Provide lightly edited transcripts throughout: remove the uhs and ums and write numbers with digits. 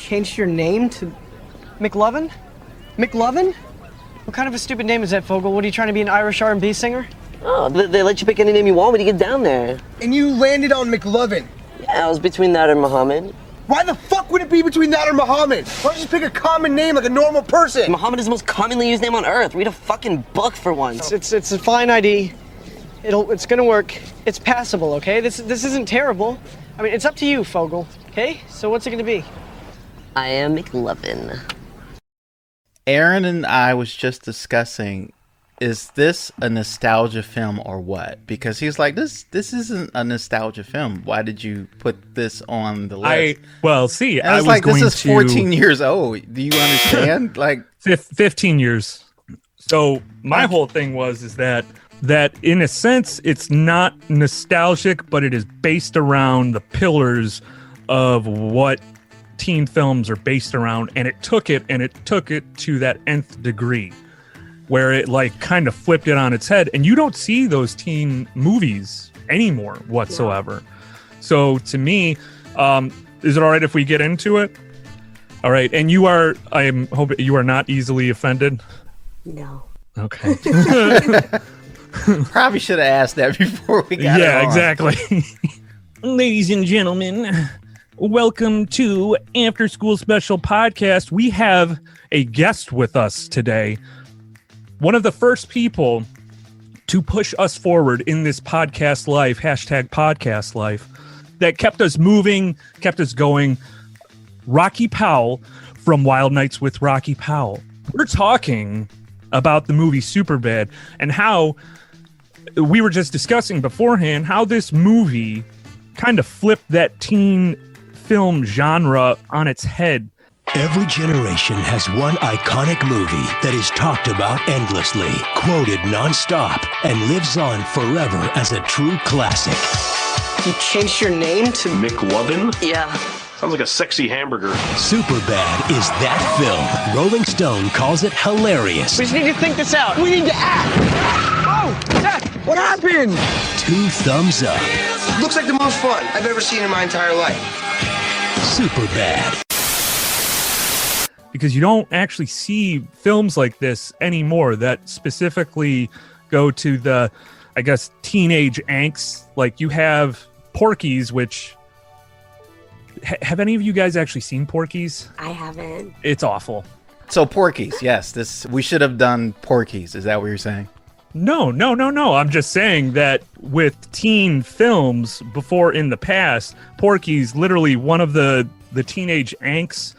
changed your name to McLovin? McLovin? What kind of a stupid name is that, Fogel? What, are you trying to be an Irish R&B singer? Oh, they let you pick any name you want when you get down there. And you landed on McLovin. Yeah, I was between that and Muhammad. Why the fuck would it be between that or Muhammad? Why don't you just pick a common name like a normal person? Muhammad is the most commonly used name on earth. Read a fucking book for once. It's a fine ID. It's gonna work. It's passable, okay? This isn't terrible. I mean, it's up to you, Fogel, okay? So what's it gonna be? I am McLovin. Aaron and I was just discussing, is this a nostalgia film or what? Because he's like, this isn't a nostalgia film. Why did you put this on the list? I was like, going this is 14 years old. Do you understand? Like 15 years. So my whole thing is that in a sense, it's not nostalgic, but it is based around the pillars of what teen films are based around, and it took it to that nth degree where it like kind of flipped it on its head, and you don't see those teen movies anymore whatsoever. So to me, is it all right if we get into it? All right. And I'm hoping you are not easily offended. No. Okay. Probably should have asked that before we got Yeah, on. exactly. Ladies and gentlemen, welcome to After School Special Podcast. We have a guest with us today. One of the first people to push us forward in this podcast life, #podcast life, that kept us moving, kept us going. Rocky Powell from Wild Nights with Rocky Powell. We're talking about the movie Superbad and how we were just discussing beforehand how this movie kind of flipped that teen film genre on its head. Every generation has one iconic movie that is talked about endlessly, quoted nonstop, and lives on forever as a true classic. You changed your name to McLovin? Yeah. Sounds like a sexy hamburger. Superbad is that film. Rolling Stone calls it hilarious. We just need to think this out. We need to act. Oh, Dad, what happened? 2 thumbs up. Looks like the most fun I've ever seen in my entire life. Superbad. Because you don't actually see films like this anymore that specifically go to the, I guess, teenage angst. Like you have Porky's, which... Have any of you guys actually seen Porky's? I haven't. It's awful. So Porky's, yes. We should have done Porky's. Is that what you're saying? No. I'm just saying that with teen films before in the past, Porky's literally one of the teenage angst.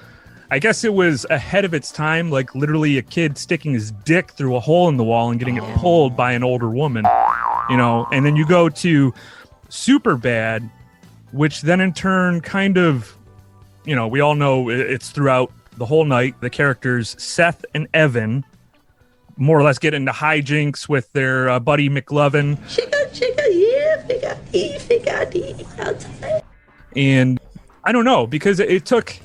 I guess it was ahead of its time, like literally a kid sticking his dick through a hole in the wall and getting it pulled by an older woman, and then you go to Superbad, which then in turn kind of, we all know it's throughout the whole night. The characters Seth and Evan more or less get into hijinks with their buddy McLovin. And I don't know, because it took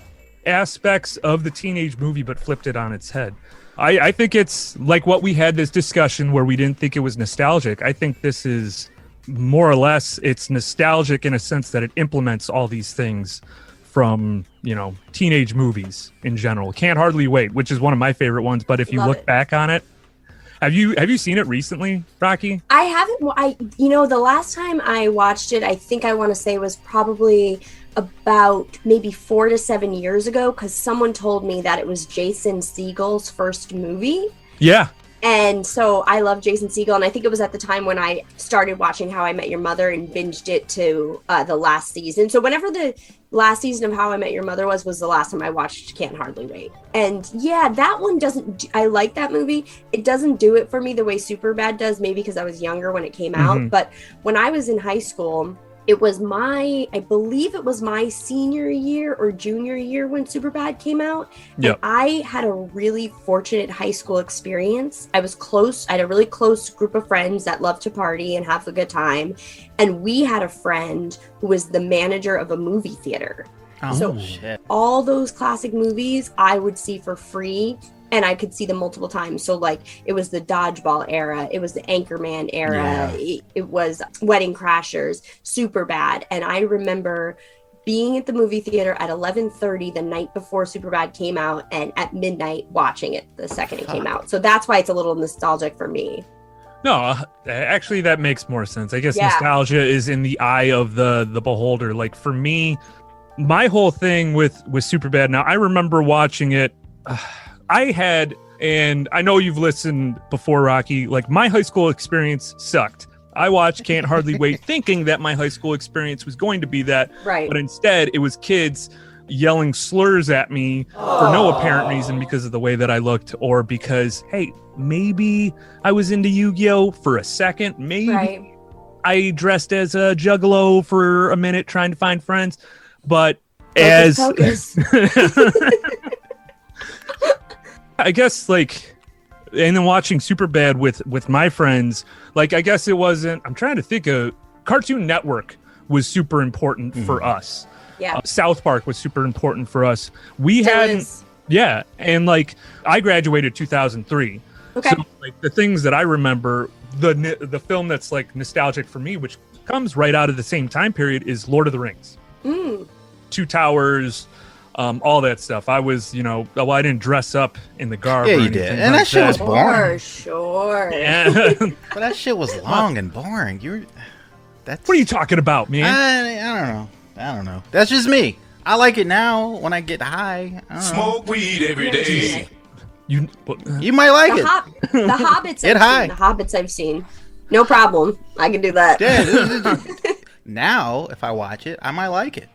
aspects of the teenage movie but flipped it on its head. I think it's like what we had this discussion where we didn't think it was nostalgic. I think this is more or less, it's nostalgic in a sense that it implements all these things from, teenage movies in general. Can't Hardly Wait, which is one of my favorite ones. But if you look back on it, have you seen it recently, Rocky? I haven't. The last time I watched it, I think I want to say was probably about maybe 4 to 7 years ago, because someone told me that it was Jason Segel's first movie. Yeah. And so I love Jason Segel, and I think it was at the time when I started watching How I Met Your Mother and binged it to the last season. So whenever the last season of How I Met Your Mother was the last time I watched Can't Hardly Wait. And yeah, that one doesn't, I like that movie. It doesn't do it for me the way Superbad does, maybe because I was younger when it came out. But when I was in high school, it was I believe it was my senior year or junior year when Superbad came out. Yep. And I had a really fortunate high school experience. I had a really close group of friends that loved to party and have a good time. And we had a friend who was the manager of a movie theater. Oh, so shit. All those classic movies I would see for free. And I could see them multiple times. So like it was the Dodgeball era, it was the Anchorman era, it was Wedding Crashers, Superbad. And I remember being at the movie theater at 11:30 the night before Superbad came out, and at midnight watching it the second it came out. So that's why it's a little nostalgic for me. No, actually, that makes more sense. I guess Yeah. nostalgia is in the eye of the beholder. Like for me, my whole thing with Superbad. Now, I remember watching it. I had, and I know you've listened before, Rocky. Like my high school experience sucked. I watched Can't Hardly Wait, thinking that my high school experience was going to be that, Right. but instead it was kids yelling slurs at me for no apparent reason because of the way that I looked, or because, hey, maybe I was into Yu-Gi-Oh for a second, maybe Right. I dressed as a juggalo for a minute trying to find friends, but Focus, as focus. I guess, like, and then watching Superbad with my friends, like, I guess it wasn't, I'm trying to think of, Cartoon Network was super important for us. Yeah. South Park was super important for us. We Still hadn't, is. yeah, and like I graduated 2003. Okay. So like the things that I remember, the film that's like nostalgic for me, which comes right out of the same time period, is Lord of the Rings. Two Towers, all that stuff. I was, well, I didn't dress up in the garb. Yeah, or you anything did. And like that shit was For boring. sure. Yeah. But that shit was long and boring. That's What are you talking about, man? I don't know. That's just me. I like it now when I get high. I don't know. Smoke weed every day. You You might like it. The Hobbits. Get I've high. Seen. The Hobbits I've seen. No problem. I can do that. Yeah, now, if I watch it, I might like it.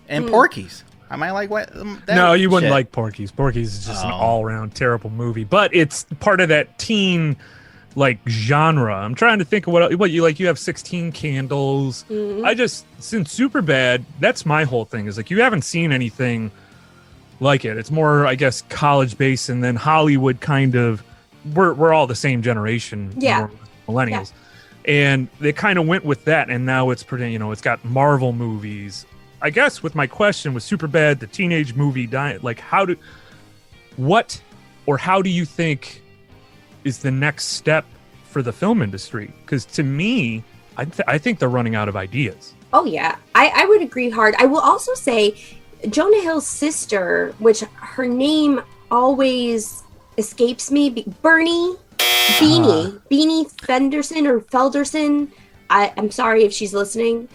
And Porky's. I might like what. No, you wouldn't shit. like Porky's. Porky's is just an Oh. all-around terrible movie, but it's part of that teen like genre. I'm trying to think of what you like. You have 16 Candles. I just, since Superbad, that's my whole thing. Is like you haven't seen anything like it. It's more, I guess, college based, and then Hollywood kind of. We're all the same generation. Yeah. Millennials. And they kind of went with that, and now it's pretty. It's got Marvel movies. I guess with my question with Superbad, the teenage movie diet, like how do you think is the next step for the film industry? Because to me, I think they're running out of ideas. Oh yeah, I would agree hard. I will also say Jonah Hill's sister, which her name always escapes me, Beanie Fenderson or Felderson. I'm sorry if she's listening.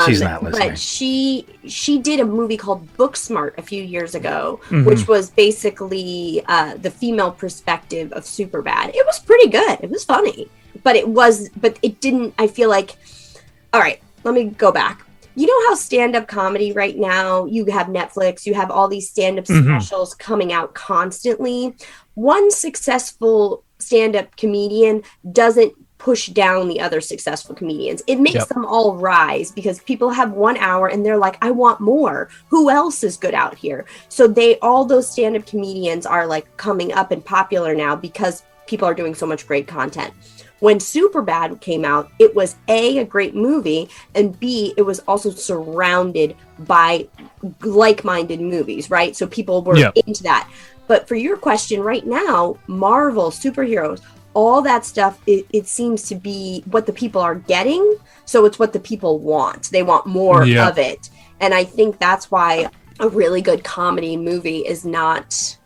She's not listening. But she did a movie called Booksmart a few years ago, which was basically the female perspective of Superbad. It was pretty good. It was funny, but it didn't. I feel like, all right, let me go back. You know how stand-up comedy right now, you have Netflix, you have all these stand-up specials coming out constantly. One successful stand-up comedian doesn't push down the other successful comedians. It makes them all rise because people have 1 hour and they're like, I want more. Who else is good out here? So all those stand-up comedians are like coming up and popular now because people are doing so much great content. When Superbad came out, it was A, great movie, and B, it was also surrounded by like-minded movies, right? So people were into that. But for your question right now, Marvel, superheroes, all that stuff, it seems to be what the people are getting. So it's what the people want. They want more of it. And I think that's why a really good comedy movie is not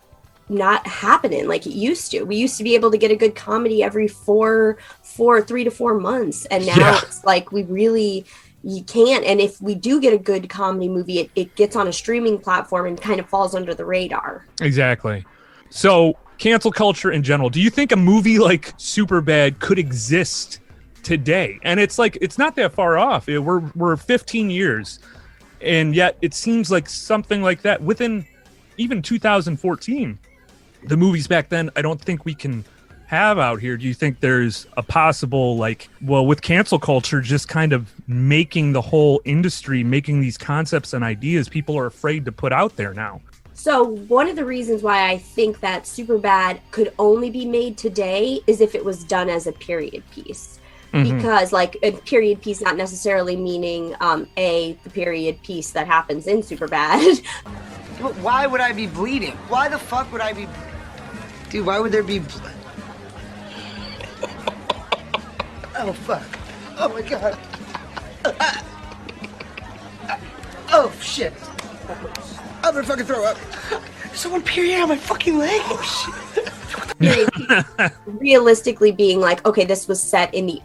happening like it used to. We used to be able to get a good comedy every 3 to 4 months. And now it's like you can't. And if we do get a good comedy movie, it gets on a streaming platform and kind of falls under the radar. Exactly. So cancel culture in general. Do you think a movie like Superbad could exist today? And it's like, it's not that far off. We're 15 years. And yet it seems like something like that within even 2014. The movies back then, I don't think we can have out here. Do you think there's a possible, with cancel culture, just kind of making the whole industry, making these concepts and ideas people are afraid to put out there now? So one of the reasons why I think that Superbad could only be made today is if it was done as a period piece. Because a period piece not necessarily meaning the period piece that happens in Superbad. But why would I be bleeding? Why the fuck would I be... Dude, why would there be blood? Oh, fuck. Oh, my God. Oh, shit. I'm gonna fucking throw up. Someone period on my fucking leg. Oh, shit. Realistically being like, okay, this was set in the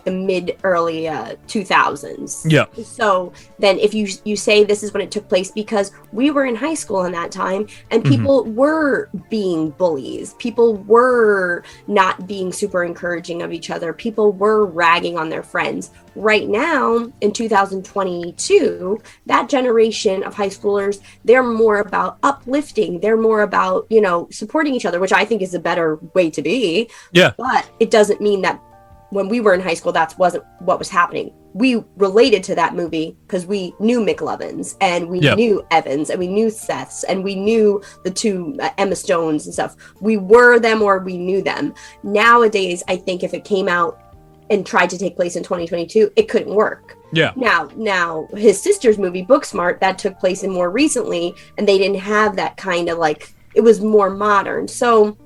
mid-early 2000s. Yeah. So then if you say this is when it took place, because we were in high school in that time and people were being bullies. People were not being super encouraging of each other. People were ragging on their friends. Right now, in 2022, that generation of high schoolers, they're more about uplifting. They're more about, supporting each other, which I think is a better way to be. Yeah. But it doesn't mean that when we were in high school, that wasn't what was happening. We related to that movie because we knew McLovins and we knew Evans and we knew Seths and we knew the two Emma Stones and stuff. We were them or we knew them. Nowadays, I think if it came out and tried to take place in 2022, it couldn't work. Yeah. Now his sister's movie, Booksmart, that took place in more recently, and they didn't have that kind of it was more modern. So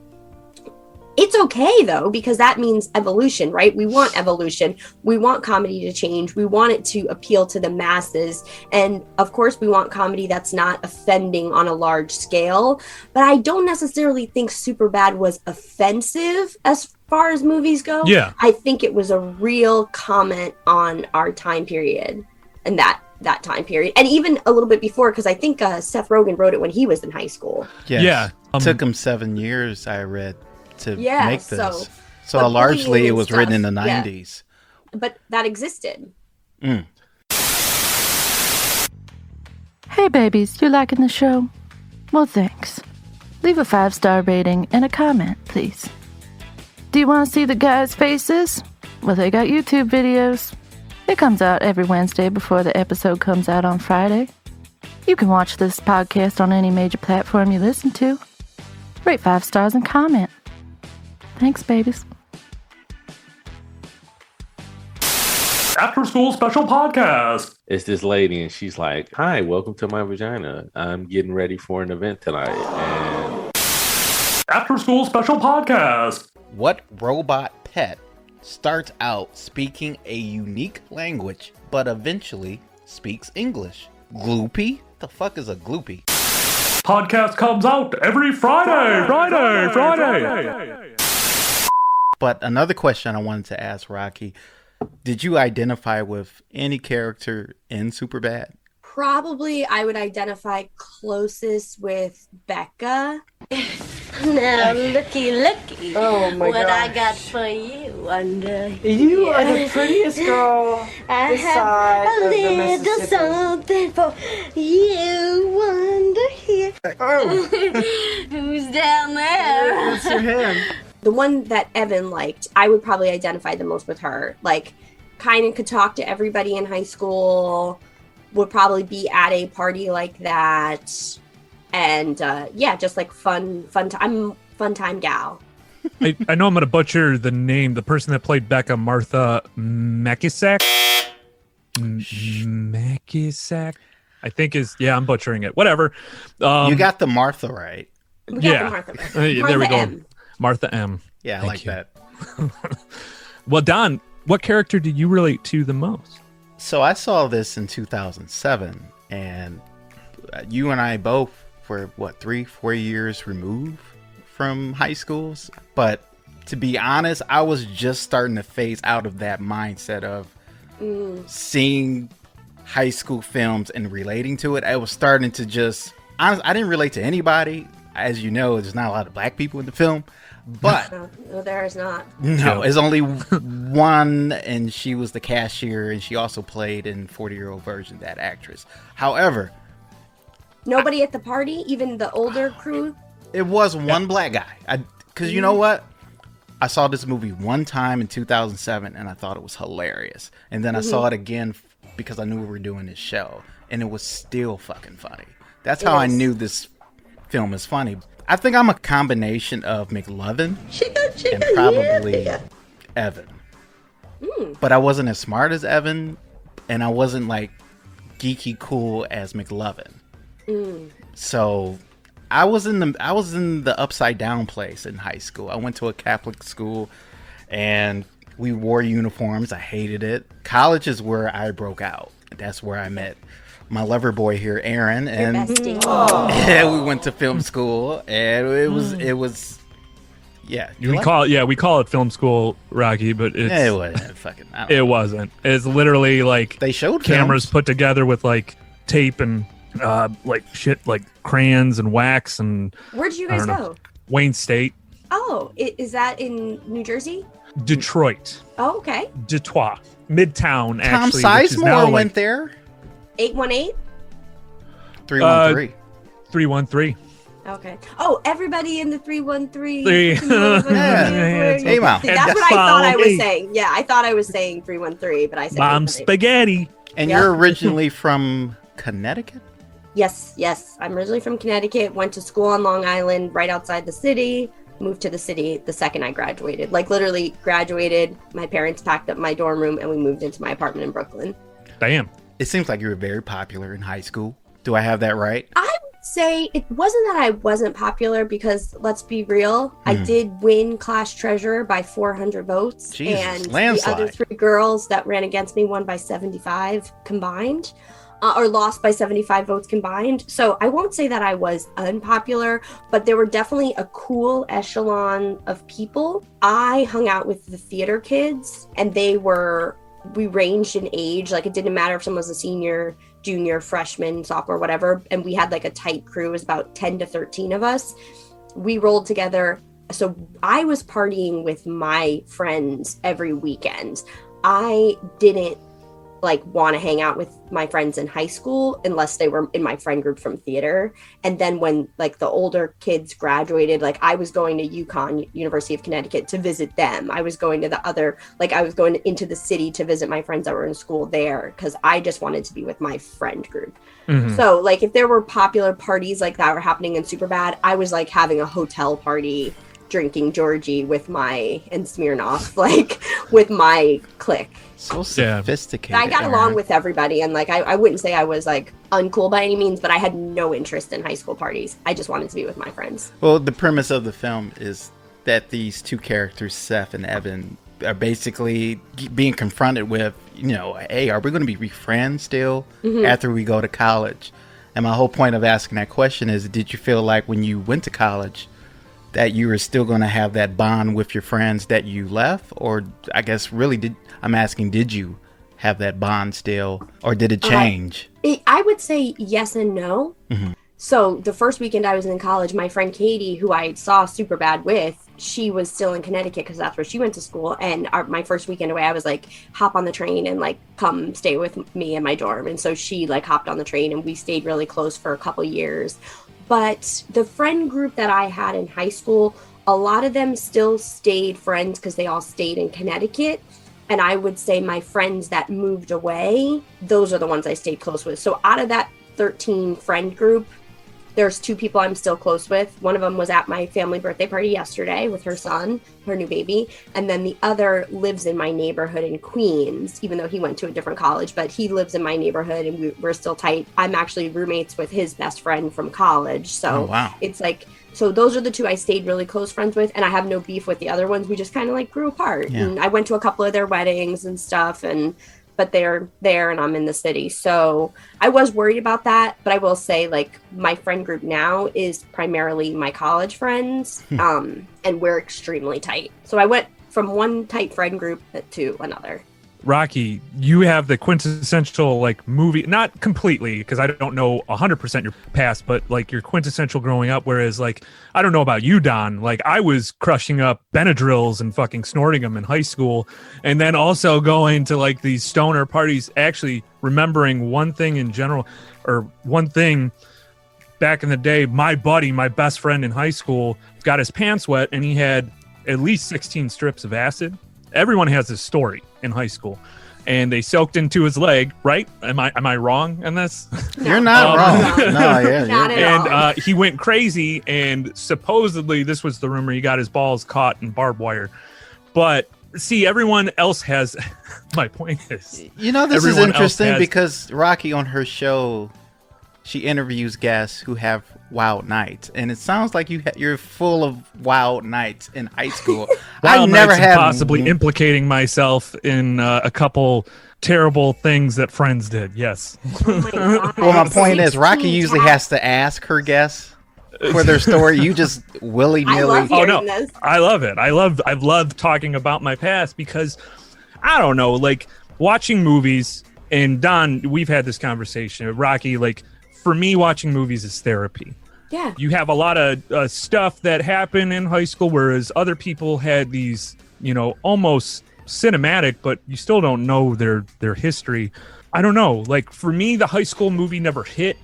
it's okay though, because that means evolution, right? We want evolution. We want comedy to change. We want it to appeal to the masses. And of course we want comedy that's not offending on a large scale, but I don't necessarily think Superbad was offensive as far as movies go. Yeah. I think it was a real comment on our time period and that time period. And even a little bit before, because I think Seth Rogen wrote it when he was in high school. Yes. Yeah. It took him 7 years, I read, to make this. So So largely it was stuff, written in the 90s. But that existed. Hey babies, you liking the show? Well, thanks. Leave a 5-star rating and a comment, please. Do you want to see the guys' faces? Well, they got YouTube videos. It comes out every Wednesday before the episode comes out on Friday. You can watch this podcast on any major platform you listen to. Rate 5 stars and comment. Thanks, babies. After School Special Podcast. It's this lady, and she's like, "Hi, welcome to my vagina. I'm getting ready for an event tonight." And After School Special Podcast. What robot pet starts out speaking a unique language, but eventually speaks English? Gloopy? The fuck is a gloopy? Podcast comes out every Friday. But another question I wanted to ask Rocky, did you identify with any character in Superbad? Probably I would identify closest with Becca. Now looky. Oh my what gosh. I got for you under You are the prettiest girl I this have side a of the little Mississippi. something for you under here. Oh. Who's down there? That's your hand. The one that Evan liked, I would probably identify the most with her. Kind of could talk to everybody in high school, would probably be at a party like that. And just fun time gal. I know I'm going to butcher the name. The person that played Becca, Martha Mekisak. Mekisak, I think I'm butchering it. Whatever. You got the Martha right. We got the Martha. There we go. M. Martha M. Yeah, I like that. Well, Don, what character do you relate to the most? So I saw this in 2007, and you and I both were, 3-4 years removed from high schools? But to be honest, I was just starting to phase out of that mindset of seeing high school films and relating to it. I was starting to just, honestly, I didn't relate to anybody. As you know, there's not a lot of black people in the film. But no, there is not. No, there's only one, and she was the cashier, and she also played in 40-Year-Old Virgin, that actress. However, nobody at the party, even the older crew. It was one black guy. Because you know what? I saw this movie one time in 2007, and I thought it was hilarious. And then I saw it again because I knew we were doing this show, and it was still fucking funny. That's how I knew this film is funny. I think I'm a combination of McLovin and probably Evan. But I wasn't as smart as Evan, and I wasn't geeky cool as McLovin. So I was in the upside down place in high school. I went to a Catholic school, and we wore uniforms. I hated it. College is where I broke out. That's where I met my lover boy here, Aaron, and bestie. yeah, we went to film school, and it was. Yeah, we call it film school, Rocky, but it wasn't fucking. It wasn't. It's literally like they showed cameras films put together with like tape and like shit, like crayons and wax and. Where'd you guys go? Wayne State. Oh, is that in New Jersey? Detroit. Oh, okay. Detroit, Midtown. Tom Actually, Sizemore went there. 818. 313. 313. Okay. Oh, everybody in the 313. Hey, wow. See, that's what I thought I was saying. Yeah, I thought I was saying 313, but I said Bomb spaghetti. And you're originally from Connecticut? Yes. I'm originally from Connecticut. Went to school on Long Island, right outside the city. Moved to the city the second I graduated. Like literally graduated. My parents packed up my dorm room and we moved into my apartment in Brooklyn. Damn. It seems like you were very popular in high school. Do I have that right? I would say it wasn't that I wasn't popular because let's be real, I did win class treasurer by 400 votes. Jesus, and landslide. The other 3 girls that ran against me won by 75 combined. Or lost by 75 votes combined. So I won't say that I was unpopular, but there were definitely a cool echelon of people. I hung out with the theater kids and we ranged in age. Like it didn't matter if someone was a senior, junior, freshman, sophomore, whatever. And we had like a tight crew. It was about 10 to 13 of us. We rolled together. So I was partying with my friends every weekend. I didn't want to hang out with my friends in high school unless they were in my friend group from theater. And then when the older kids graduated, I was going to UConn, University of Connecticut, to visit them. I was going to I was going into the city to visit my friends that were in school there because I just wanted to be with my friend group. Mm-hmm. So if there were popular parties like that were happening in Superbad, I was having a hotel party, drinking Georgie with and Smirnoff, with my clique. So sophisticated. I got along with everybody, and I wouldn't say I was uncool by any means, but I had no interest in high school parties. I just wanted to be with my friends. Well, the premise of the film is that these 2 characters, Seth and Evan, are basically being confronted with, hey, are we going to be friends still after we go to college? And my whole point of asking that question is, did you feel like when you went to college that you were still going to have that bond with your friends that you left? Or I guess really did you have that bond still, or did it change? I would say yes and no. Mm-hmm. So the first weekend I was in college, my friend Katie, who I saw Superbad with, she was still in Connecticut because that's where she went to school. And my first weekend away, I was hop on the train and come stay with me in my dorm. And so she hopped on the train and we stayed really close for a couple years. But the friend group that I had in high school, a lot of them still stayed friends because they all stayed in Connecticut. And I would say my friends that moved away, those are the ones I stayed close with. So out of that 13 friend group, there's 2 people I'm still close with. One of them was at my family birthday party yesterday with her son, her new baby. And then the other lives in my neighborhood in Queens, even though he went to a different college. But he lives in my neighborhood and we're still tight. I'm actually roommates with his best friend from college. So it's so those are the 2 I stayed really close friends with. And I have no beef with the other ones. We just kind of grew apart. Yeah. And I went to a couple of their weddings and stuff. But they're there and I'm in the city. So I was worried about that. But I will say my friend group now is primarily my college friends. And we're extremely tight. So I went from one tight friend group to another. Rocky, you have the quintessential movie, not completely because I don't know 100% your past, but your quintessential growing up. Whereas I don't know about you, Don. I was crushing up Benadryls and fucking snorting them in high school, and then also going to these stoner parties. Actually, remembering one thing in general, or one thing back in the day. My buddy, my best friend in high school, got his pants wet, and he had at least 16 strips of acid. Everyone has this story in high school, and they soaked into his leg, right? Am I wrong in this? You're not wrong. No, yeah. Not at all. He went crazy, and supposedly this was the rumor, he got his balls caught in barbed wire. But see, everyone else has. My point is, this is interesting because Rocky on her show, she interviews guests who have wild nights, and it sounds like you're full of wild nights in high school. I never had, possibly implicating myself in a couple terrible things that friends did. Yes. Oh my God. Well, my point is, Rocky 16 usually has to ask her guests for their story. You just willy-nilly. I love hearing this. I love it. I've loved talking about my past because I don't know, like watching movies, and Don, we've had this conversation. Rocky, like for me, watching movies is therapy. Yeah. You have a lot of stuff that happened in high school, whereas other people had these, almost cinematic, but you still don't know their history. I don't know. Like for me, the high school movie never hit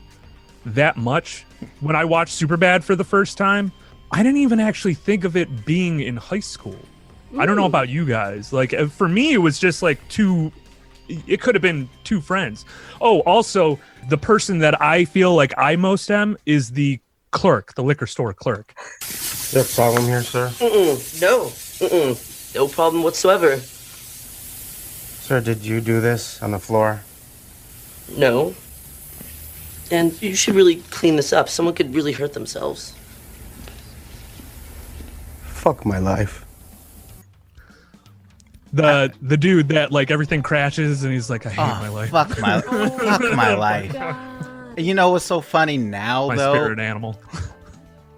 that much. When I watched Superbad for the first time, I didn't even actually think of it being in high school. I don't know about you guys. Like for me, it was just like it could have been two friends. Oh, also the person that I feel like I most am is the clerk, the liquor store clerk. Is there a problem here, sir? No problem whatsoever. Sir, did you do this on the floor? No. And you should really clean this up. Someone could really hurt themselves. Fuck my life. The dude that like everything crashes and he's like, I hate my life. Fuck my life. You know what's so funny now, My though? spirit animal.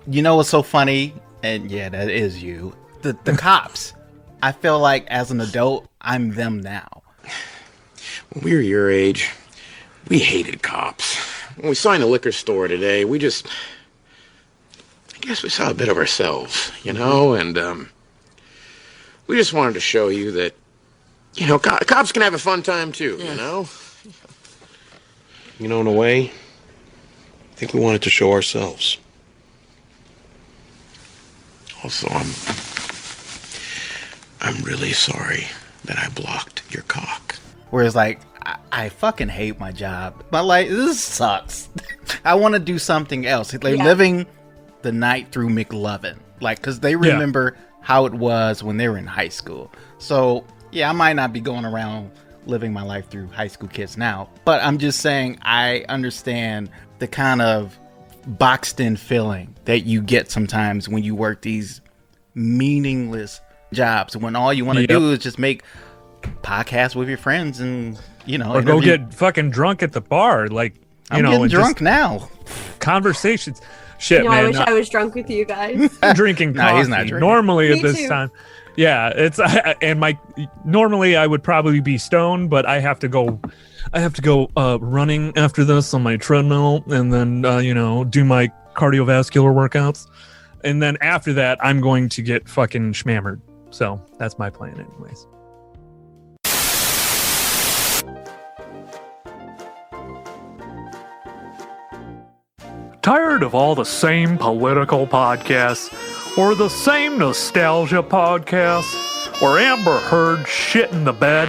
You know what's so funny? And yeah, that is you. The cops. I feel like as an adult, I'm them now. When we were your age, we hated cops. When we saw you in the liquor store today, I guess we saw a bit of ourselves, and we just wanted to show you that, cops can have a fun time too, In a way, I think we wanted to show ourselves. Also, I'm really sorry that I blocked your cock. Whereas, like, I fucking hate my job. But, like, this sucks. I want to do something else. Like, living the night through McLovin. Like, because they remember how it was when they were in high school. So, yeah, I might not be going around living my life through high school kids now. But I'm just saying I understand the kind of boxed in feeling that you get sometimes when you work these meaningless jobs. When all you want to do is just make podcasts with your friends and, or go get fucking drunk at the bar. Like, I'm getting drunk now. Conversations. Shit, man. I wish I was drunk with you guys. I'm drinking coffee. No, he's not drinking. Normally Me at this too. time. Yeah, it's normally I would probably be stoned, but I have to go running after this on my treadmill and then do my cardiovascular workouts. And then after that, I'm going to get fucking schmammered. So that's my plan anyways. Tired of all the same political podcasts, or the same nostalgia podcasts, or Amber Heard shit in the bed?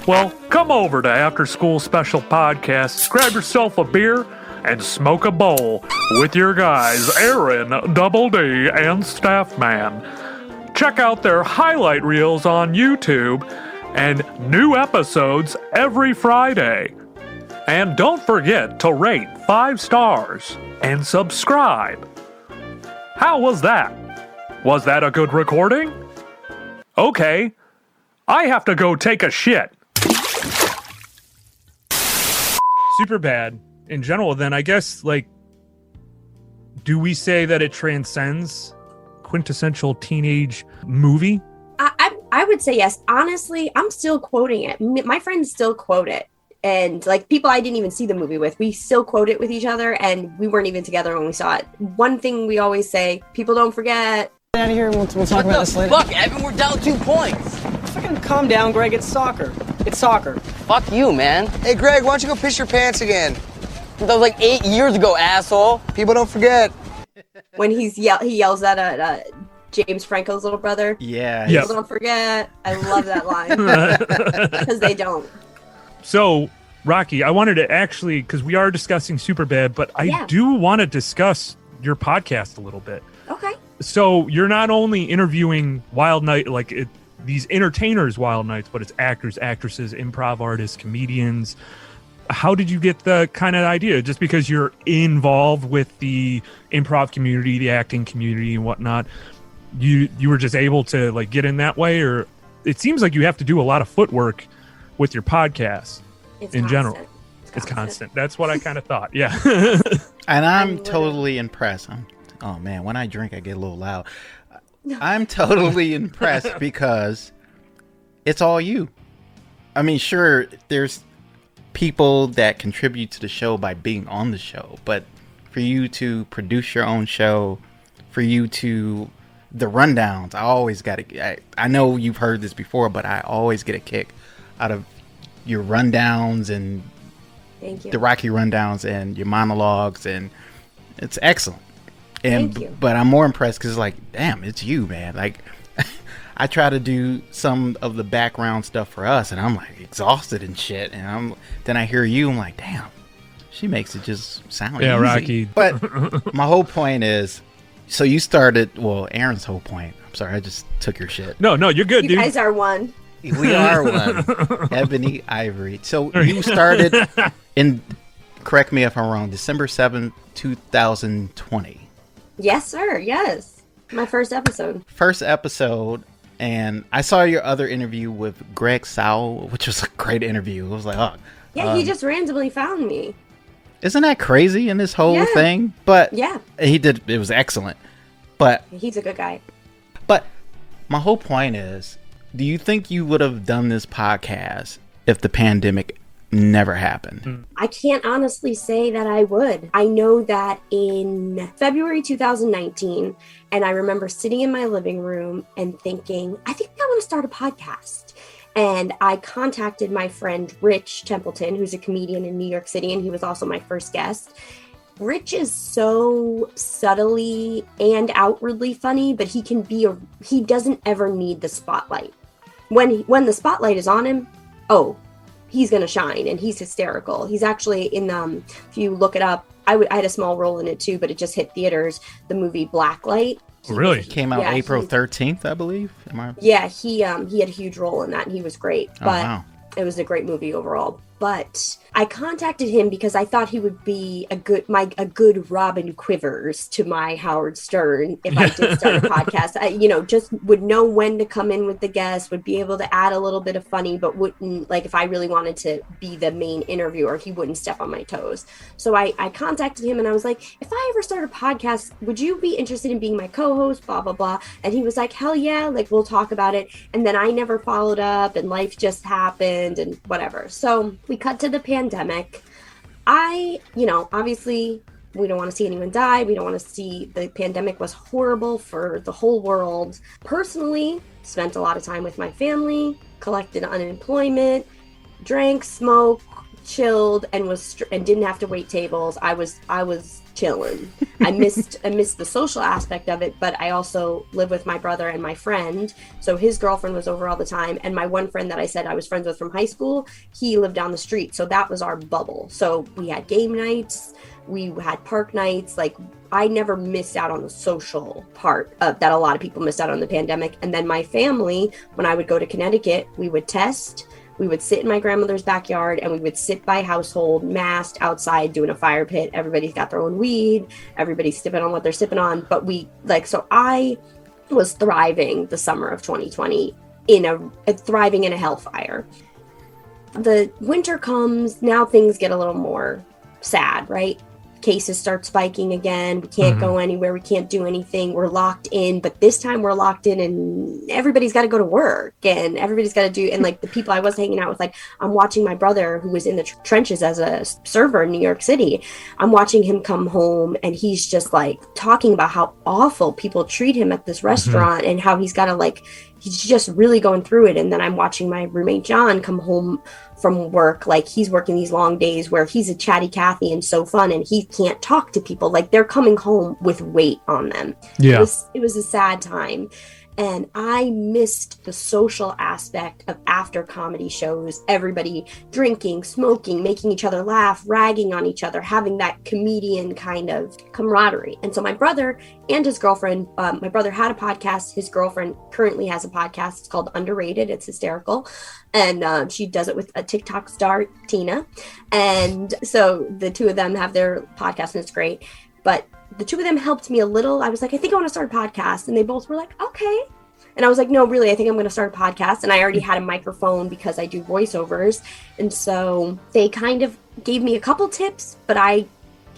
Well, come over to After School Special Podcasts, grab yourself a beer, and smoke a bowl with your guys Aaron, Double D, and Staffman. Check out their highlight reels on YouTube, and new episodes every Friday. And don't forget to rate 5 stars and subscribe. How was that? Was that a good recording? Okay, I have to go take a shit. Superbad in general, then I guess, like, do we say that it transcends quintessential teenage movie? I would say yes. Honestly, I'm still quoting it. My friends still quote it. And like people I didn't even see the movie with, we still quote it with each other, and we weren't even together when we saw it. One thing we always say, people don't forget. Get out of here and we'll talk about this later. Fuck, Evan, we're down 2 points. Fucking calm down, Greg. It's soccer. It's soccer. Fuck you, man. Hey, Greg, why don't you go piss your pants again? That was like 8 years ago, asshole. People don't forget. When he yells that at James Franco's little brother. Yeah. People don't forget. I love that line. Because they don't. So, Rocky, I wanted to actually, because we are discussing Superbad, but I do want to discuss your podcast a little bit. Okay. So you're not only interviewing Wild Night, these entertainers Wild Nights, but it's actors, actresses, improv artists, comedians. How did you get the kind of idea? Just because you're involved with the improv community, the acting community and whatnot, you were just able to like get in that way? Or it seems like you have to do a lot of footwork with your podcast It's in constant. general. It's constant. That's what I kind of thought. Yeah. And I'm totally impressed. Oh man, when I drink, I get a little loud. I'm totally impressed because it's all you. I mean, sure, there's people that contribute to the show by being on the show, but for you to produce your own show, for you to the rundowns, I always got to. I know you've heard this before, but I always get a kick out of your rundowns and Thank you. the Rocky rundowns and your monologues, and it's excellent. And Thank you. but I'm more impressed because, like, damn, it's you, man. Like, I try to do some of the background stuff for us, and I'm like exhausted and shit. And then I hear you, I'm like, damn, she makes it just sound easy. Rocky. But my whole point is, so you started. Well, Aaron's whole point. I'm sorry, I just took your shit. No, you're good, You dude. guys are one. We are one. Ebony Ivory. So you started in, correct me if I'm wrong, December 7th, 2020. Yes, sir. Yes. My first episode. First episode, and I saw your other interview with Greg Sowell, which was a great interview. It was like, oh. Yeah, he just randomly found me. Isn't that crazy in this whole thing? But yeah, he did. It was excellent. But he's a good guy. But my whole point is, do you think you would have done this podcast if the pandemic never happened? I can't honestly say that I would. I know that in February 2019, and I remember sitting in my living room and thinking, I think I want to start a podcast. And I contacted my friend Rich Templeton, who's a comedian in New York City, and he was also my first guest. Rich is so subtly and outwardly funny, but he doesn't ever need the spotlight. When the spotlight is on him, he's gonna shine, and he's hysterical. He's actually in if you look it up, I had a small role in it too, but it just hit theaters. The movie Blacklight. Really? Came out April 13th, I believe. Yeah, he had a huge role in that, and he was great. But wow. It was a great movie overall. But I contacted him because I thought he would be a good Robin Quivers to my Howard Stern if I did start a podcast. I, just would know when to come in with the guest, would be able to add a little bit of funny, but wouldn't, like, if I really wanted to be the main interviewer, he wouldn't step on my toes. So I contacted him and I was like, if I ever start a podcast, would you be interested in being my co-host, blah, blah, blah. And he was like, hell yeah, like, we'll talk about it. And then I never followed up, and life just happened and whatever. So we cut to the pandemic. Obviously we don't want to see anyone die. We don't want to see, the pandemic was horrible for the whole world. Personally, spent a lot of time with my family, collected unemployment, drank, smoked, chilled, and didn't have to wait tables. I was chilling. I missed the social aspect of it, but I also live with my brother and my friend. So his girlfriend was over all the time, and my one friend that I said I was friends with from high school, he lived down the street. So that was our bubble. So we had game nights, we had park nights. Like, I never missed out on the social part that a lot of people missed out on the pandemic. And then my family, when I would go to Connecticut, we would test. We would sit in my grandmother's backyard, and we would sit by household, masked outside, doing a fire pit. Everybody's got their own weed. Everybody's sipping on what they're sipping on. But so I was thriving the summer of 2020 thriving in a hellfire. The winter comes, now things get a little more sad, right? Cases start spiking again. We can't go anywhere. We can't do anything. We're locked in, but this time we're locked in, and everybody's got to go to work, and everybody's got to do, and like the people I was hanging out with, like, I'm watching my brother, who was in the trenches as a server in New York City. I'm watching him come home, and he's just like talking about how awful people treat him at this restaurant, and how he's got to, he's just really going through it. And then I'm watching my roommate John come home from work. Like, he's working these long days where he's a chatty Cathy and so fun, and he can't talk to people. Like, they're coming home with weight on them. Yeah. It was a sad time. And I missed the social aspect of after comedy shows, everybody drinking, smoking, making each other laugh, ragging on each other, having that comedian kind of camaraderie. And so my brother and his girlfriend, my brother had a podcast. His girlfriend currently has a podcast. It's called Underrated. It's hysterical. And she does it with a TikTok star, Tina. And so the two of them have their podcast, and it's great. But the two of them helped me a little. I was like, I think I want to start a podcast. And they both were like, okay. And I was like, no, really, I think I'm going to start a podcast. And I already had a microphone because I do voiceovers. And so they kind of gave me a couple tips, but I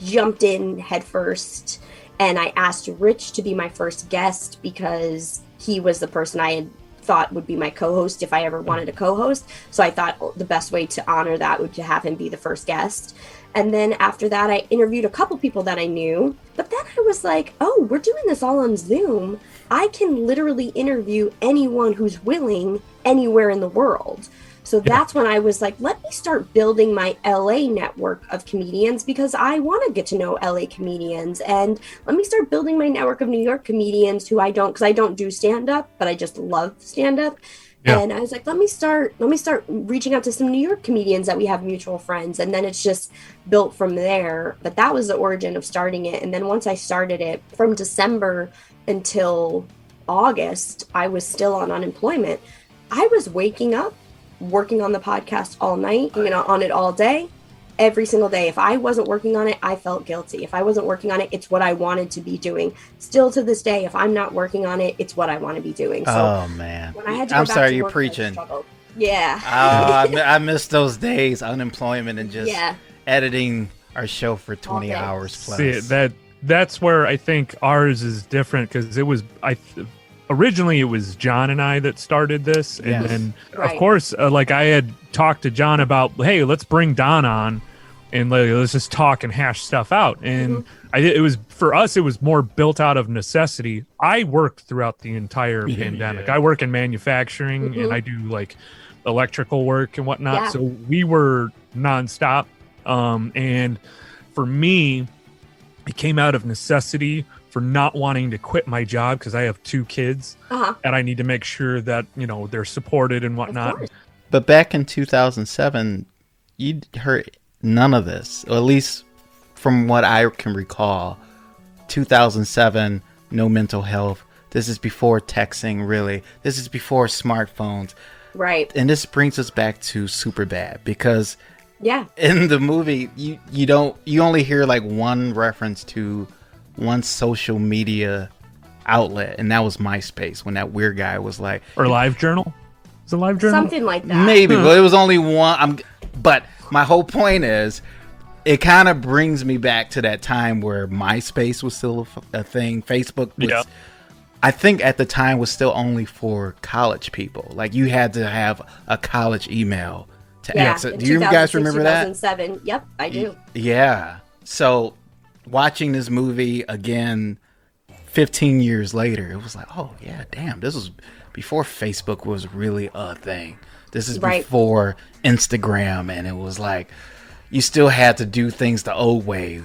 jumped in headfirst. And I asked Rich to be my first guest because he was the person I had thought would be my co-host if I ever wanted a co-host. So I thought the best way to honor that would to have him be the first guest. And then after that, I interviewed a couple people that I knew. But then I was like, oh, we're doing this all on Zoom. I can literally interview anyone who's willing anywhere in the world. So that's when I was like, let me start building my LA network of comedians because I want to get to know LA comedians. And let me start building my network of New York comedians who I don't do stand-up, but I just love stand-up. Yeah. And I was like, let me start reaching out to some New York comedians that we have mutual friends. And then it's just built from there. But that was the origin of starting it. And then once I started it, from December until August, I was still on unemployment. I was waking up, working on the podcast all night, on it all day, every single day. If I wasn't working on it, I felt guilty. If I wasn't working on it, it's what I wanted to be doing. Still to this day, if I'm not working on it, it's what I want to be doing. So oh man, when I had to I'm go back sorry, to you're work, preaching. Yeah. I miss those days, unemployment and just editing our show for 20 hours plus. See, that's where I think ours is different because it was originally it was John and I that started this, and then of course, like I had talked to John about, hey, let's bring Don on, and let's just talk and hash stuff out. And it was for us, it was more built out of necessity. I worked throughout the entire pandemic. I work in manufacturing, and I do like electrical work and whatnot. So we were nonstop, and for me, it came out of necessity for not wanting to quit my job because I have 2 kids and I need to make sure that, they're supported and whatnot. But back in 2007, you heard none of this, or at least from what I can recall. 2007, no mental health. This is before texting, really. This is before smartphones. Right. And this brings us back to Superbad because in the movie, you only hear like one reference to one social media outlet, and that was MySpace when that weird guy was like, or LiveJournal. Is it LiveJournal? Something like that. Maybe, but it was only one. But my whole point is, it kind of brings me back to that time where MySpace was still a thing. Facebook was, I think at the time, was still only for college people. Like you had to have a college email to access. Do you guys remember that? 2007. Yep, I do. Yeah. So watching this movie again 15 years later, it was like, oh yeah, damn, this was before Facebook was really a thing. This is before Instagram, and it was like you still had to do things the old way,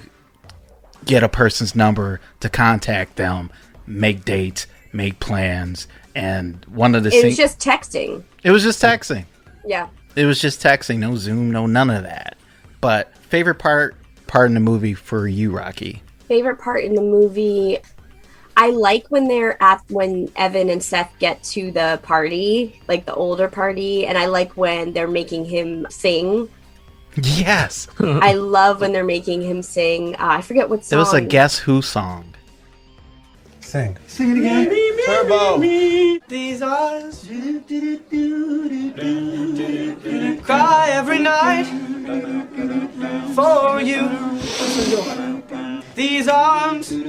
get a person's number to contact them, make dates, make plans. And one of the things, it was just texting. It was just texting. Yeah. It was just texting, no Zoom, no none of that. But favorite part in the movie for you, Rocky? Favorite part in the movie, I like when when Evan and Seth get to the party, like the older party, and I like when they're making him sing. Yes. I love when they're making him sing. I forget what song. It was a Guess Who song. Sing. Sing it again. Turbo. These eyes cry every night for you. These arms they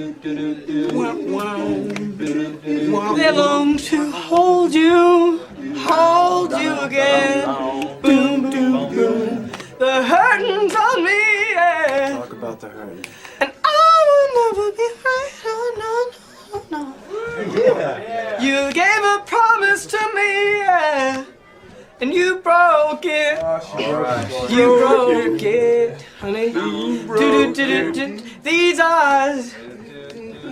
long to hold you again. Boom, boom, boom. The hurting's on me, yeah. Talk about the hurt. And I will never be free. No. Yeah. You gave a promise to me, yeah, and you broke it. You broke it, honey. These eyes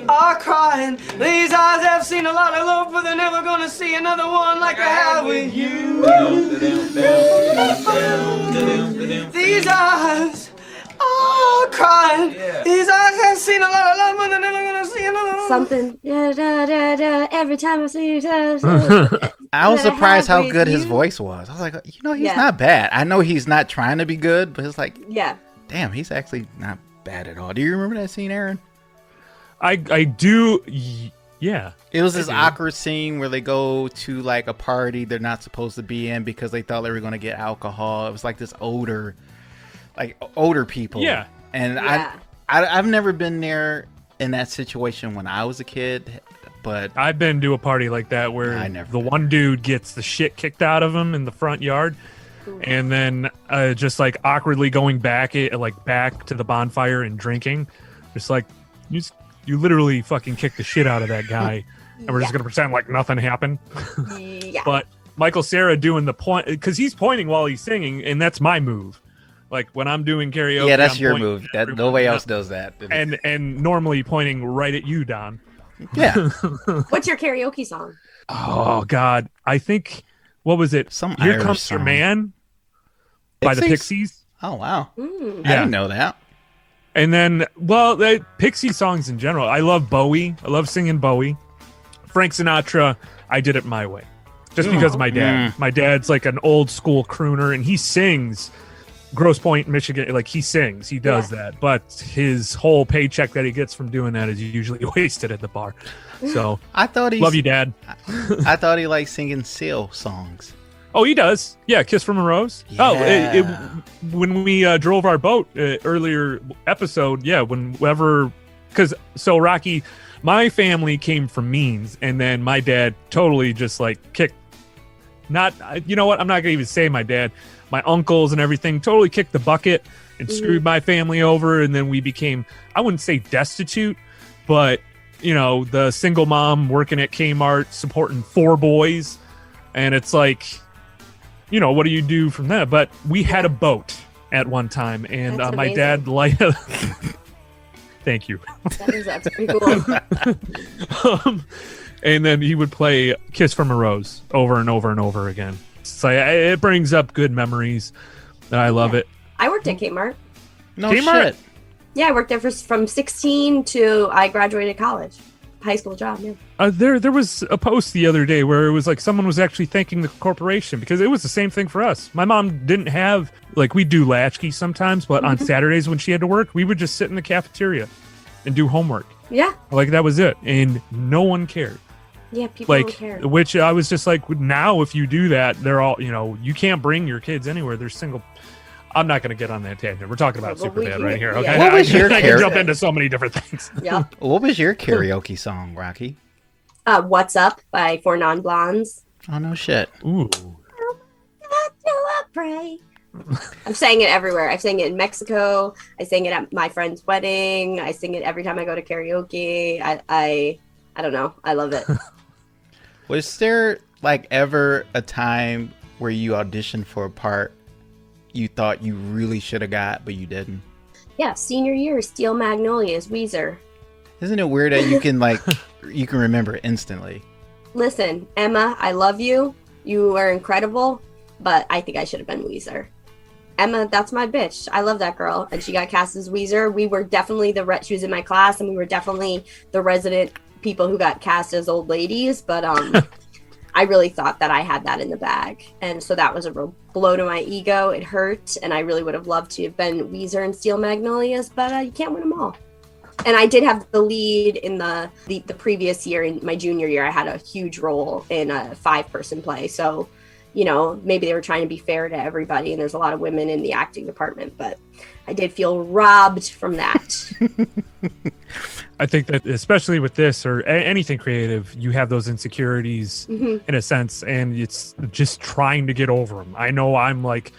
are crying. These eyes have seen a lot of love, but they're never gonna see another one like I have with you. These eyes are crying. These eyes have seen a lot of love, but they're never gonna see another one. Something. Every time I see you. I was surprised how good his voice was. I was like, he's not bad. I know he's not trying to be good, but it's like, damn, he's actually not bad at all. Do you remember that scene, Aaron? I do. Yeah. It was this awkward scene where they go to like a party they're not supposed to be in because they thought they were going to get alcohol. It was like this older people. Yeah. And Yeah. I've never been there in that situation when I was a kid, but I've been to a party like that where the one dude gets the shit kicked out of him in the front yard, and then just like awkwardly going back to the bonfire and drinking, just like you literally fucking kicked the shit out of that guy, and we're just gonna pretend like nothing happened. Yeah. But Michael Cera doing the point because he's pointing while he's singing, and that's my move. Like when I'm doing karaoke, yeah, that's I'm your pointing move. at That everyone. nobody else does that. And normally pointing right at you, Don. Yeah. What's your karaoke song? Oh God, I think what was it? Some Here Irish Comes Your song. Man by the Pixies. Oh wow, Mm. I didn't know that. And then, well, the Pixie songs in general. I love Bowie. I love singing Bowie. Frank Sinatra. I did it my way, just because of my dad. My dad's like an old school crooner, and he sings. Grosse Pointe, Michigan, like he sings, he does that, but his whole paycheck that he gets from doing that is usually wasted at the bar. So I thought he love you, Dad. I thought he liked singing Seal songs. Oh, he does. Yeah, Kiss from a Rose. Yeah. When we drove our boat earlier episode, yeah, so Rocky, my family came from Means, and then my dad totally just like kicked. You know what? I'm not gonna even say my dad. My uncles and everything totally kicked the bucket and screwed my family over, and then we became, I wouldn't say destitute, but the single mom working at Kmart supporting 4 boys, and it's like, what do you do from that? But we had a boat at one time, and my dad thank you. That's pretty cool. And then he would play Kiss from a Rose over and over and over again. So it brings up good memories, and I love it. I worked at Kmart. No Kmart? shit. Yeah, I worked there from 16 to I graduated college. High school job, yeah. There was a post the other day where it was like someone was actually thanking the corporation because it was the same thing for us. My mom didn't have, like, we do latchkey sometimes, but on Saturdays when she had to work, we would just sit in the cafeteria and do homework. Yeah. Like, that was it. And no one cared. Yeah, people don't care. Which I was just like, now if you do that, they're all, you can't bring your kids anywhere. They're single. I'm not going to get on that tangent. We're talking about Superbad right here. Okay. What was your I can jump into so many different things. Yep. What was your karaoke song, Rocky? What's Up by Four Non Blondes. Oh no shit. Ooh. I've sang it everywhere. I've sang it in Mexico. I sang it at my friend's wedding. I sing it every time I go to karaoke. I don't know. I love it. Was there like ever a time where you auditioned for a part you thought you really should have got, but you didn't? Yeah, senior year, Steel Magnolias, Weezer. Isn't it weird that you can you can remember it instantly? Listen, Emma, I love you. You are incredible, but I think I should have been Weezer. Emma, that's my bitch. I love that girl, and she got cast as Weezer. We were definitely she was in my class, and we were definitely the resident people who got cast as old ladies, but I really thought that I had that in the bag, and so that was a real blow to my ego. It hurt, and I really would have loved to have been Weezer and Steel Magnolias, but you can't win them all. And I did have the lead in the previous year. In my junior year, I had a huge role in a 5-person play, so maybe they were trying to be fair to everybody, and there's a lot of women in the acting department, but I did feel robbed from that. I think that especially with this or anything creative, you have those insecurities in a sense, and it's just trying to get over them. I know I'm like,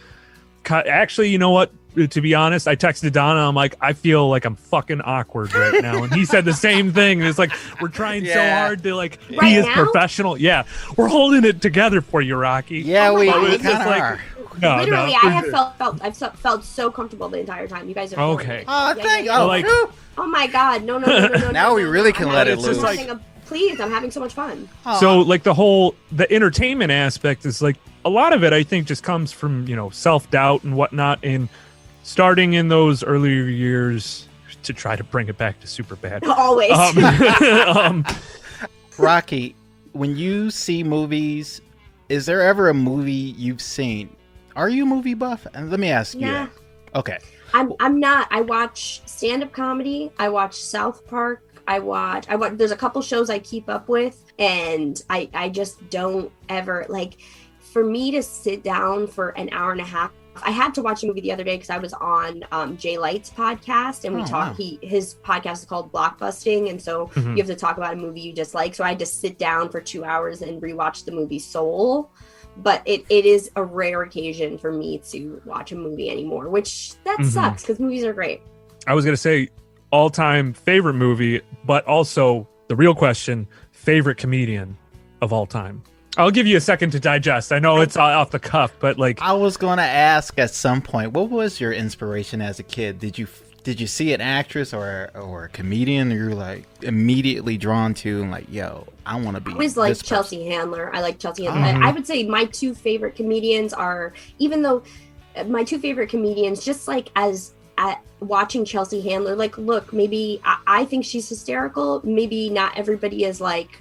actually, you know what? To be honest, I texted Donna. I'm like, I feel like I'm fucking awkward right now, and he said the same thing. It's like we're trying so hard to be as professional. Yeah, we're holding it together for you, Rocky. Yeah, we kind of like, are. Literally, I have I've felt so comfortable the entire time. You guys are okay. Oh, thank you. Oh my God, no. Now we really can let it loose. Please, I'm having so much fun. So like the entertainment aspect is like a lot of it. I think just comes from self-doubt and whatnot, and starting in those earlier years to try to bring it back to Superbad. Always. Rocky, when you see movies, is there ever a movie you've seen? Are you a movie buff? And let me ask you that. Okay. I'm not. I watch stand-up comedy. I watch South Park. I watch. There's a couple shows I keep up with, and I just don't ever like. For me to sit down for an hour and a half, I had to watch a movie the other day because I was on Jay Light's podcast, and we talked. Wow. His podcast is called Blockbusting, and so Mhm. you have to talk about a movie you dislike. So I had to sit down for 2 hours and rewatch the movie Soul. But it is a rare occasion for me to watch a movie anymore, which that sucks because movies are great. I was going to say all-time favorite movie, but also the real question, favorite comedian of all time. I'll give you a second to digest. I know it's off the cuff, but like I was going to ask at some point, what was your inspiration as a kid? Did you see an actress or a comedian that you're like immediately drawn to and like, yo, I want to be? I always like this person? Chelsea Handler. I like Chelsea Handler. I would say my two favorite comedians are, even though my two favorite comedians, just like as at watching Chelsea Handler, like, look, maybe I think she's hysterical. Maybe not everybody is like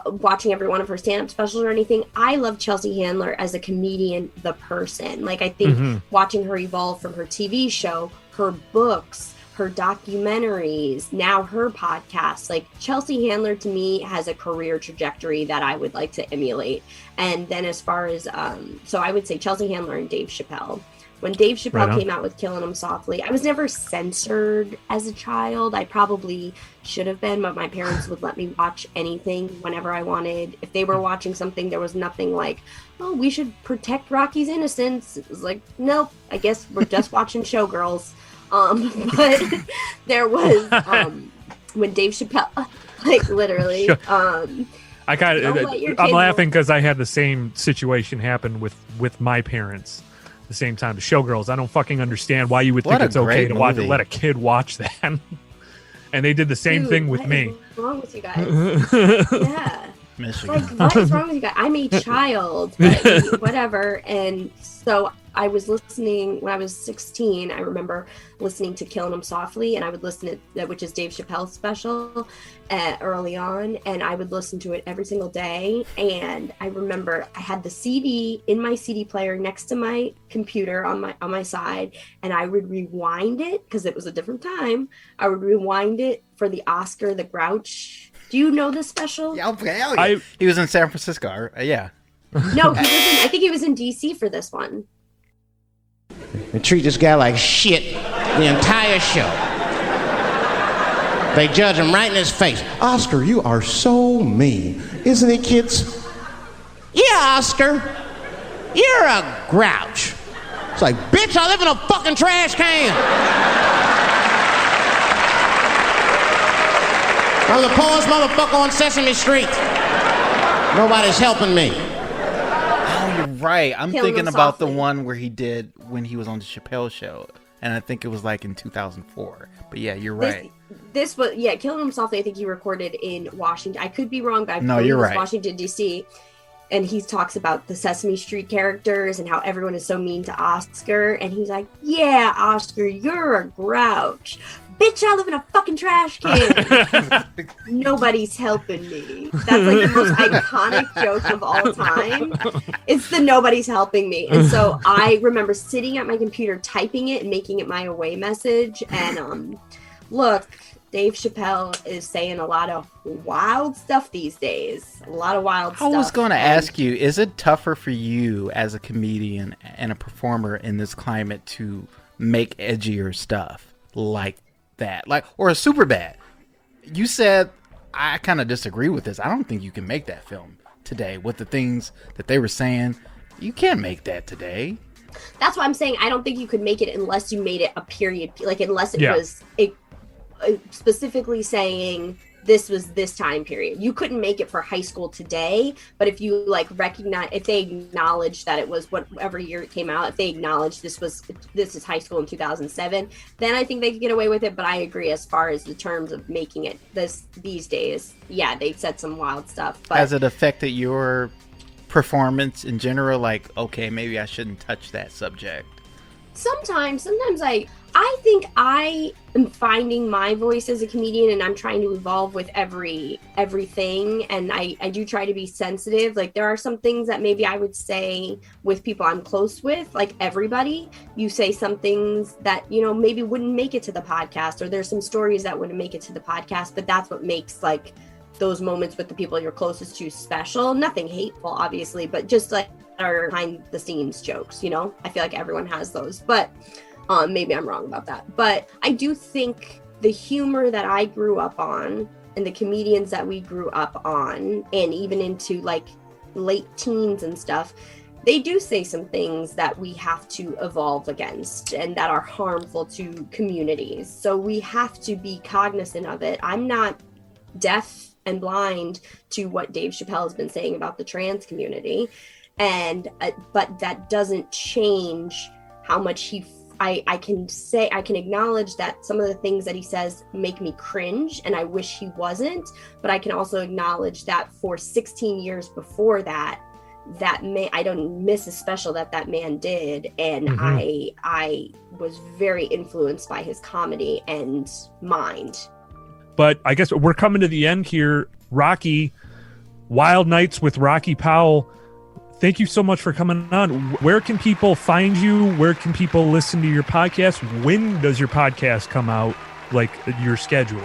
watching every one of her stand-up specials or anything. I love Chelsea Handler as a comedian, the person. Like, I think watching her evolve from her TV show, her books, her documentaries, now her podcast, like Chelsea Handler to me has a career trajectory that I would like to emulate. And then as far as, so I would say Chelsea Handler and Dave Chappelle. When Dave Chappelle came out with Killing 'Em Softly, I was never censored as a child. I probably should have been, but my parents would let me watch anything whenever I wanted. If they were watching something, there was nothing like, oh, we should protect Rocky's innocence. It was like, nope, I guess we're just watching Showgirls. But there was, when Dave Chappelle, like literally, I'm laughing because I had the same situation happen with my parents. The same time, the Showgirls. I don't fucking understand why you would think it's okay to let a kid watch that. And they did the same thing with me. What's wrong with you guys? Yeah. Michigan. Like, what is wrong with you guys? I'm a child, but whatever. And so I was listening when I was 16. I remember listening to Killing 'Em Softly, and I would listen to, which is Dave Chappelle's special, early on, and I would listen to it every single day. And I remember I had the CD in my CD player next to my computer on my side, and I would rewind it because it was a different time. I would rewind it for the Oscar the Grouch. Do you know this special? Yeah, okay. He was in San Francisco. Yeah. No, he was in, I think he was in DC for this one. They treat this guy like shit the entire show. They judge him right in his face. Oscar, you are so mean. Isn't it, kids? Yeah, Oscar. You're a grouch. It's like, Bitch, I live in a fucking trash can. I'm the poorest motherfucker on Sesame Street. Nobody's helping me. Oh, you're right. I'm Killing thinking Them about Softly. the one where he did when he was on the Chappelle show. And I think it was like in 2004. But yeah, you're right. This was, Killing 'Em Softly, I think he recorded in Washington. I could be wrong, but I No, believe you're it was right. Washington, D.C. And he talks about the Sesame Street characters and how everyone is so mean to Oscar. And he's like, yeah, Oscar, you're a grouch. Bitch, I live in a fucking trash can. Nobody's helping me. That's like the most iconic joke of all time. It's the nobody's helping me. And so I remember sitting at my computer, typing it and making it my away message. And look, Dave Chappelle is saying a lot of wild stuff these days. A lot of wild stuff. I was going to ask you, is it tougher for you as a comedian and a performer in this climate to make edgier stuff like that? Like, or a Superbad? You said, I kind of disagree with this. I don't think you can make that film today with the things that they were saying. You can't make that today. That's why I'm saying I don't think you could make it unless you made it a period, like unless it was specifically saying this was this time period. You couldn't make it for high school today, but if you like recognize, if they acknowledge that it was whatever year it came out, if they acknowledge this is high school in 2007, then I think they could get away with it. But I agree as far as the terms of making it these days, yeah, they said some wild stuff. But has it affected your performance in general? Like, okay, maybe I shouldn't touch that subject. Sometimes I think I am finding my voice as a comedian, and I'm trying to evolve with everything. And I do try to be sensitive. Like, there are some things that maybe I would say with people I'm close with, like everybody. You say some things that, you know, maybe wouldn't make it to the podcast, or there's some stories that wouldn't make it to the podcast. But that's what makes like those moments with the people you're closest to special. Nothing hateful, obviously, but just like our behind the scenes jokes, you know. I feel like everyone has those, but maybe I'm wrong about that. But I do think the humor that I grew up on and the comedians that we grew up on, and even into like late teens and stuff, they do say some things that we have to evolve against and that are harmful to communities. So we have to be cognizant of it. I'm not deaf and blind to what Dave Chappelle has been saying about the trans community. And but that doesn't change how much I can acknowledge that some of the things that he says make me cringe, and I wish he wasn't. But I can also acknowledge that for 16 years before that man, I don't miss a special that man did, and I was very influenced by his comedy and mind. But I guess we're coming to the end here. Rocky, Wild Nights with Rocky Powell. Thank you so much for coming on. Where can people find you? Where can people listen to your podcast? When does your podcast come out? Like your schedule?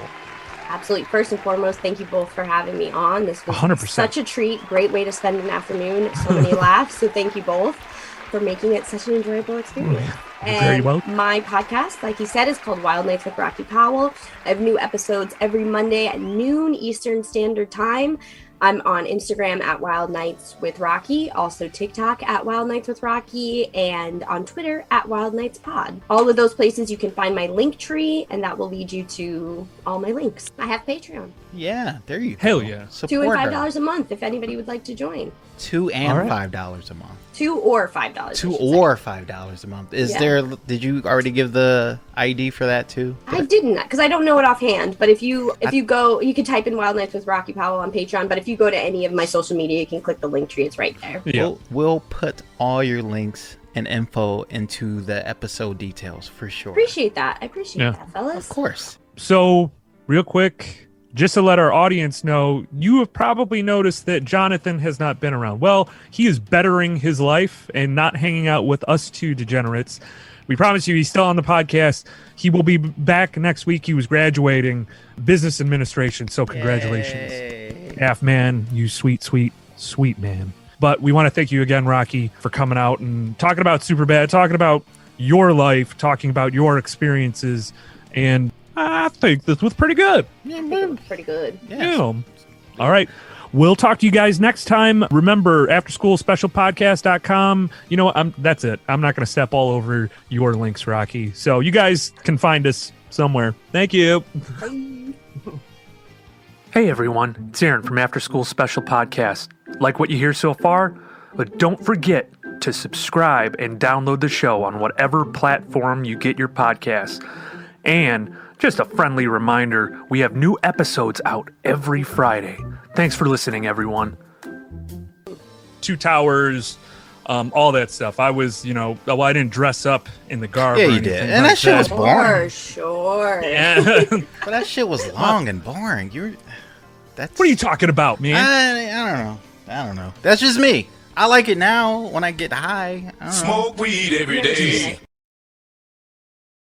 Absolutely. First and foremost, thank you both for having me on. This was 100%. Such a treat. Great way to spend an afternoon. So many laughs. So thank you both for making it such an enjoyable experience. Very well. My podcast, like you said, is called Wild Nights with Rocky Powell. I have new episodes every Monday at noon Eastern Standard Time. I'm on Instagram at Wild Nights with Rocky, also TikTok at Wild Nights with Rocky, and on Twitter at Wild Nights Pod. All of those places you can find my link tree, and that will lead you to all my links. I have Patreon. Yeah, there you go. Hell yeah. $2 and $5 a month if anybody would like to join. $2 and $5 a month. $2 or $5. $2 or $5 a month. Is there? Did you already give the ID for that too? I didn't, because I don't know it offhand. But if you go, you can type in Wild Nights with Rocky Powell on Patreon. But if you go to any of my social media, you can click the link tree. It's right there. Yeah. We'll put all your links and info into the episode details for sure. Appreciate that. I appreciate that, fellas. Of course. So, real quick, just to let our audience know, you have probably noticed that Jonathan has not been around. Well, he is bettering his life and not hanging out with us two degenerates. We promise you he's still on the podcast. He will be back next week. He was graduating business administration, so congratulations. Yay. Half man, you sweet, sweet, sweet man. But we want to thank you again, Rocky, for coming out and talking about Superbad, talking about your life, talking about your experiences, and I think this was pretty good. I think it was pretty good. Yeah. All right. We'll talk to you guys next time. Remember, afterschoolspecialpodcast.com. You know what? That's it. I'm not going to step all over your links, Rocky. So you guys can find us somewhere. Thank you. Hey, everyone. It's Aaron from After School Special Podcast. Like what you hear so far? But don't forget to subscribe and download the show on whatever platform you get your podcasts. And just a friendly reminder, we have new episodes out every Friday. Thanks for listening, everyone. Two Towers, all that stuff. I was, I didn't dress up in the garb. Yeah, you did. And that shit was boring. For sure. Yeah. But that shit was long and boring. What are you talking about, man? I don't know. That's just me. I like it now when I get high. Smoke weed every day.